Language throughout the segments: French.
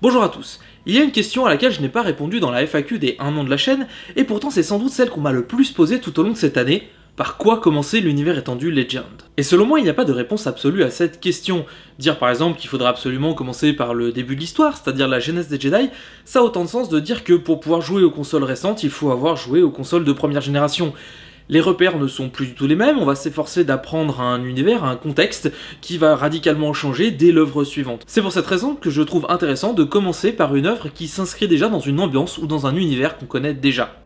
Bonjour à tous. Il y a une question à laquelle je n'ai pas répondu dans la FAQ des 1 an de la chaîne, et pourtant c'est sans doute celle qu'on m'a le plus posée tout au long de cette année. Par quoi commencer l'univers étendu Legend? Et selon moi, il n'y a pas de réponse absolue à cette question. Dire par exemple qu'il faudra absolument commencer par le début de l'histoire, c'est-à-dire la genèse des Jedi, ça a autant de sens de dire que pour pouvoir jouer aux consoles récentes, il faut avoir joué aux consoles de première génération. Les repères ne sont plus du tout les mêmes, on va s'efforcer d'apprendre un univers, un contexte qui va radicalement changer dès l'œuvre suivante. C'est pour cette raison que je trouve intéressant de commencer par une œuvre qui s'inscrit déjà dans une ambiance ou dans un univers qu'on connaît déjà.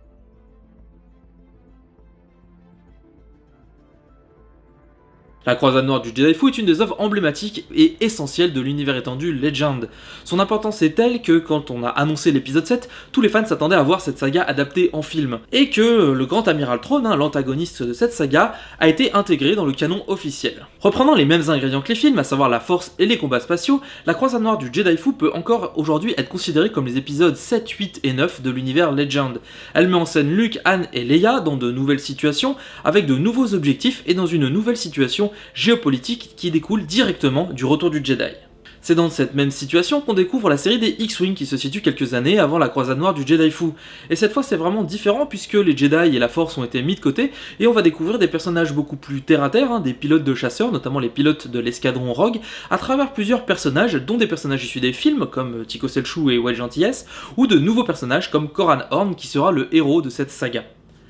La Croisade Noire du Jedi Fu est une des œuvres emblématiques et essentielles de l'univers étendu Legend. Son importance est telle que quand on a annoncé l'épisode 7, tous les fans s'attendaient à voir cette saga adaptée en film, et que le Grand Amiral Thrawn, l'antagoniste de cette saga, a été intégré dans le canon officiel. Reprenant les mêmes ingrédients que les films, à savoir la force et les combats spatiaux, la Croisade Noire du Jedi Fu peut encore aujourd'hui être considérée comme les épisodes 7, 8 et 9 de l'univers Legend. Elle met en scène Luke, Han et Leia dans de nouvelles situations, avec de nouveaux objectifs et dans une nouvelle situation géopolitique qui découle directement du retour du Jedi. C'est dans cette même situation qu'on découvre la série des X-Wing qui se situe quelques années avant la Croisade Noire du Jedi Fu. Et cette fois c'est vraiment différent puisque les Jedi et la Force ont été mis de côté et on va découvrir des personnages beaucoup plus terre-à-terre, des pilotes de chasseurs, notamment les pilotes de l'escadron Rogue, à travers plusieurs personnages, dont des personnages issus des films comme Tico Selchou et Wedge Antilles, ou de nouveaux personnages comme Corran Horn qui sera le héros de cette saga.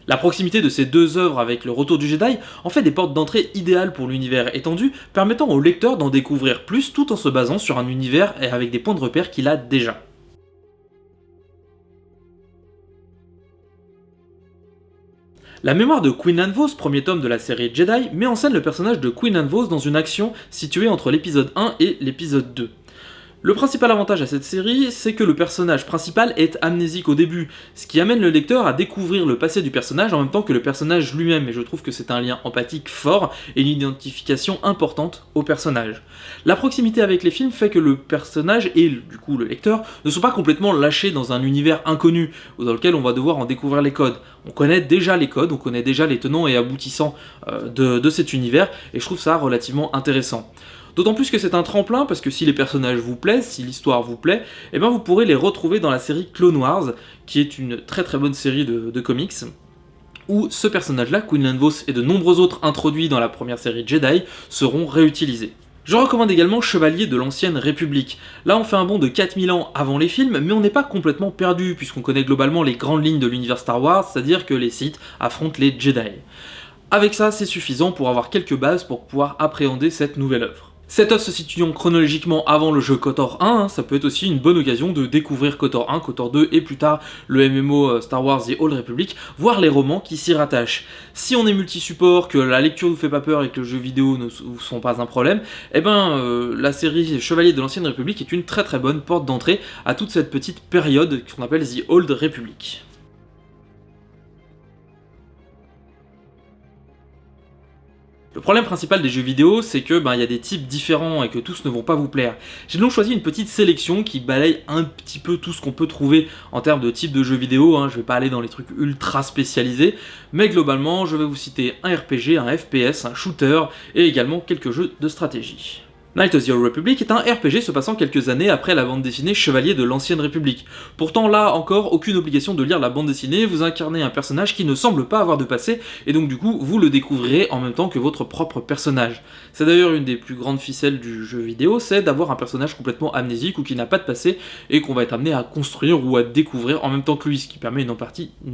La proximité de ces deux œuvres avec le retour du Jedi en fait des portes d'entrée idéales pour l'univers étendu, permettant au lecteur d'en découvrir plus tout en se basant sur un univers et avec des points de repère qu'il a déjà. La mémoire de Quinlan Vos, premier tome de la série Jedi, met en scène le personnage de Quinlan Vos dans une action située entre l'épisode 1 et l'épisode 2. Le principal avantage à cette série, c'est que le personnage principal est amnésique au début, ce qui amène le lecteur à découvrir le passé du personnage en même temps que le personnage lui-même, et je trouve que c'est un lien empathique fort et une identification importante au personnage. La proximité avec les films fait que le personnage et du coup le lecteur ne sont pas complètement lâchés dans un univers inconnu, dans lequel on va devoir en découvrir les codes. On connaît déjà les codes, on connaît déjà les tenants et aboutissants de cet univers, et je trouve ça relativement intéressant. D'autant plus que c'est un tremplin, parce que si les personnages vous plaisent, si l'histoire vous plaît, eh bien vous pourrez les retrouver dans la série Clone Wars, qui est une très très bonne série de comics, où ce personnage-là, Quinlan Vos et de nombreux autres introduits dans la première série Jedi, seront réutilisés. Je recommande également Chevalier de l'Ancienne République. Là on fait un bond de 4000 ans avant les films, mais on n'est pas complètement perdu, puisqu'on connaît globalement les grandes lignes de l'univers Star Wars, c'est-à-dire que les Sith affrontent les Jedi. Avec ça, c'est suffisant pour avoir quelques bases pour pouvoir appréhender cette nouvelle œuvre. Cette œuvre se situant chronologiquement avant le jeu KOTOR 1, ça peut être aussi une bonne occasion de découvrir KOTOR 1, KOTOR 2 et plus tard le MMO Star Wars The Old Republic, voire les romans qui s'y rattachent. Si on est multi-support, que la lecture vous fait pas peur et que le jeu vidéo ne vous sont pas un problème, eh ben la série Chevalier de l'Ancienne République est une très très bonne porte d'entrée à toute cette petite période qu'on appelle The Old Republic. Le problème principal des jeux vidéo, c'est que y a des types différents et que tous ne vont pas vous plaire. J'ai donc choisi une petite sélection qui balaye un petit peu tout ce qu'on peut trouver en termes de types de jeux vidéo, je vais pas aller dans les trucs ultra spécialisés, mais globalement je vais vous citer un RPG, un FPS, un shooter et également quelques jeux de stratégie. Knights of the Old Republic est un RPG se passant quelques années après la bande dessinée Chevalier de l'Ancienne République. Pourtant là encore, aucune obligation de lire la bande dessinée, vous incarnez un personnage qui ne semble pas avoir de passé, et donc du coup vous le découvrirez en même temps que votre propre personnage. C'est d'ailleurs une des plus grandes ficelles du jeu vidéo, c'est d'avoir un personnage complètement amnésique ou qui n'a pas de passé, et qu'on va être amené à construire ou à découvrir en même temps que lui, ce qui permet une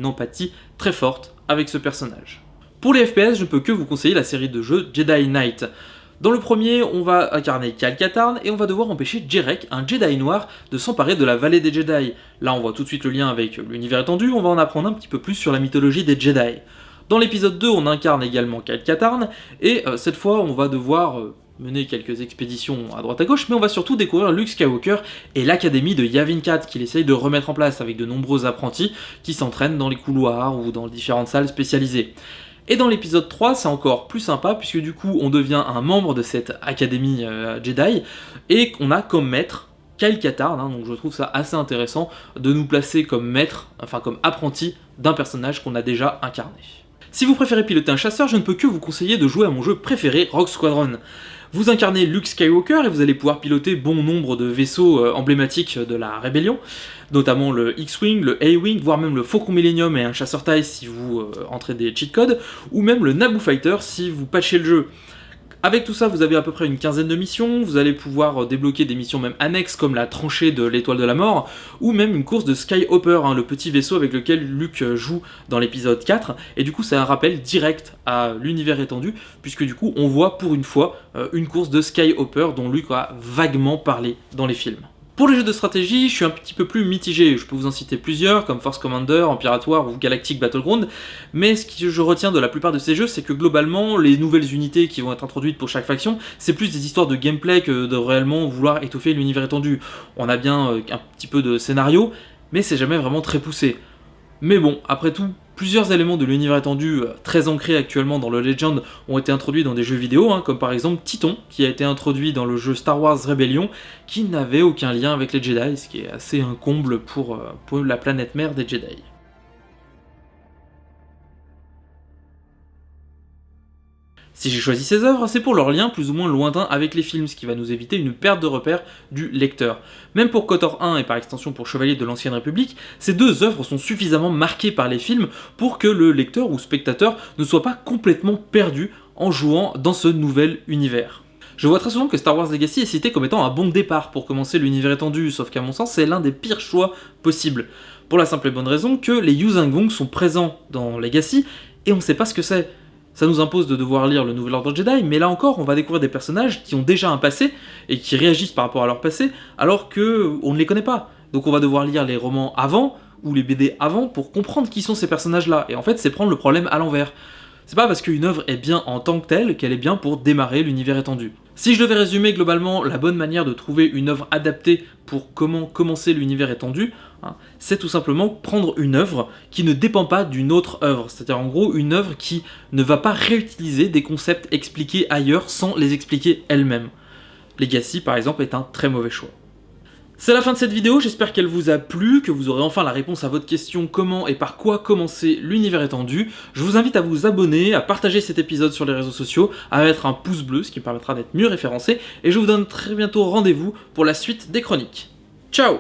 empathie très forte avec ce personnage. Pour les FPS, je ne peux que vous conseiller la série de jeux Jedi Knight. Dans le premier, on va incarner Cal Katarn et on va devoir empêcher Jerek, un Jedi noir, de s'emparer de la vallée des Jedi. Là, on voit tout de suite le lien avec l'univers étendu, on va en apprendre un petit peu plus sur la mythologie des Jedi. Dans l'épisode 2, on incarne également Cal Katarn, et cette fois, on va devoir mener quelques expéditions à droite à gauche, mais on va surtout découvrir Luke Skywalker et l'académie de Yavin 4 qu'il essaye de remettre en place avec de nombreux apprentis qui s'entraînent dans les couloirs ou dans différentes salles spécialisées. Et dans l'épisode 3, c'est encore plus sympa, puisque du coup, on devient un membre de cette académie Jedi, et qu'on a comme maître Kyle Katarn, donc je trouve ça assez intéressant de nous placer comme maître, enfin comme apprenti d'un personnage qu'on a déjà incarné. Si vous préférez piloter un chasseur, je ne peux que vous conseiller de jouer à mon jeu préféré, Rogue Squadron. Vous incarnez Luke Skywalker et vous allez pouvoir piloter bon nombre de vaisseaux emblématiques de la rébellion, notamment le X-Wing, le A-Wing, voire même le Faucon Millennium et un chasseur TIE si vous entrez des cheat codes, ou même le Naboo Fighter si vous patchez le jeu. Avec tout ça, vous avez à peu près une quinzaine de missions, vous allez pouvoir débloquer des missions même annexes comme la tranchée de l'étoile de la mort, ou même une course de Skyhopper, le petit vaisseau avec lequel Luke joue dans l'épisode 4, et du coup c'est un rappel direct à l'univers étendu, puisque du coup on voit pour une fois une course de Skyhopper dont Luke a vaguement parlé dans les films. Pour les jeux de stratégie, je suis un petit peu plus mitigé, je peux vous en citer plusieurs, comme Force Commander, Empiratoire ou Galactic Battleground, mais ce que je retiens de la plupart de ces jeux, c'est que globalement, les nouvelles unités qui vont être introduites pour chaque faction, c'est plus des histoires de gameplay que de réellement vouloir étoffer l'univers étendu. On a bien un petit peu de scénario, mais c'est jamais vraiment très poussé. Mais bon, après tout, plusieurs éléments de l'univers étendu très ancrés actuellement dans le Legend ont été introduits dans des jeux vidéo, comme par exemple Titon, qui a été introduit dans le jeu Star Wars Rebellion, qui n'avait aucun lien avec les Jedi, ce qui est assez un comble pour la planète mère des Jedi. Si j'ai choisi ces œuvres, c'est pour leur lien plus ou moins lointain avec les films, ce qui va nous éviter une perte de repère du lecteur. Même pour KOTOR 1 et par extension pour Chevalier de l'Ancienne République, ces deux œuvres sont suffisamment marquées par les films pour que le lecteur ou spectateur ne soit pas complètement perdu en jouant dans ce nouvel univers. Je vois très souvent que Star Wars Legacy est cité comme étant un bon départ pour commencer l'univers étendu, sauf qu'à mon sens c'est l'un des pires choix possibles. Pour la simple et bonne raison que les Yuuzhan Vong sont présents dans Legacy et on ne sait pas ce que c'est. Ça nous impose de devoir lire le Nouvel Ordre Jedi, mais là encore, on va découvrir des personnages qui ont déjà un passé et qui réagissent par rapport à leur passé, alors qu'on ne les connaît pas. Donc on va devoir lire les romans avant, ou les BD avant, pour comprendre qui sont ces personnages-là. Et en fait, c'est prendre le problème à l'envers. C'est pas parce qu'une œuvre est bien en tant que telle qu'elle est bien pour démarrer l'univers étendu. Si je devais résumer globalement la bonne manière de trouver une œuvre adaptée pour comment commencer l'univers étendu, c'est tout simplement prendre une œuvre qui ne dépend pas d'une autre œuvre. C'est-à-dire en gros une œuvre qui ne va pas réutiliser des concepts expliqués ailleurs sans les expliquer elle-même. Legacy par exemple est un très mauvais choix. C'est la fin de cette vidéo, j'espère qu'elle vous a plu, que vous aurez enfin la réponse à votre question comment et par quoi commencer l'univers étendu. Je vous invite à vous abonner, à partager cet épisode sur les réseaux sociaux, à mettre un pouce bleu, ce qui me permettra d'être mieux référencé, et je vous donne très bientôt rendez-vous pour la suite des chroniques. Ciao!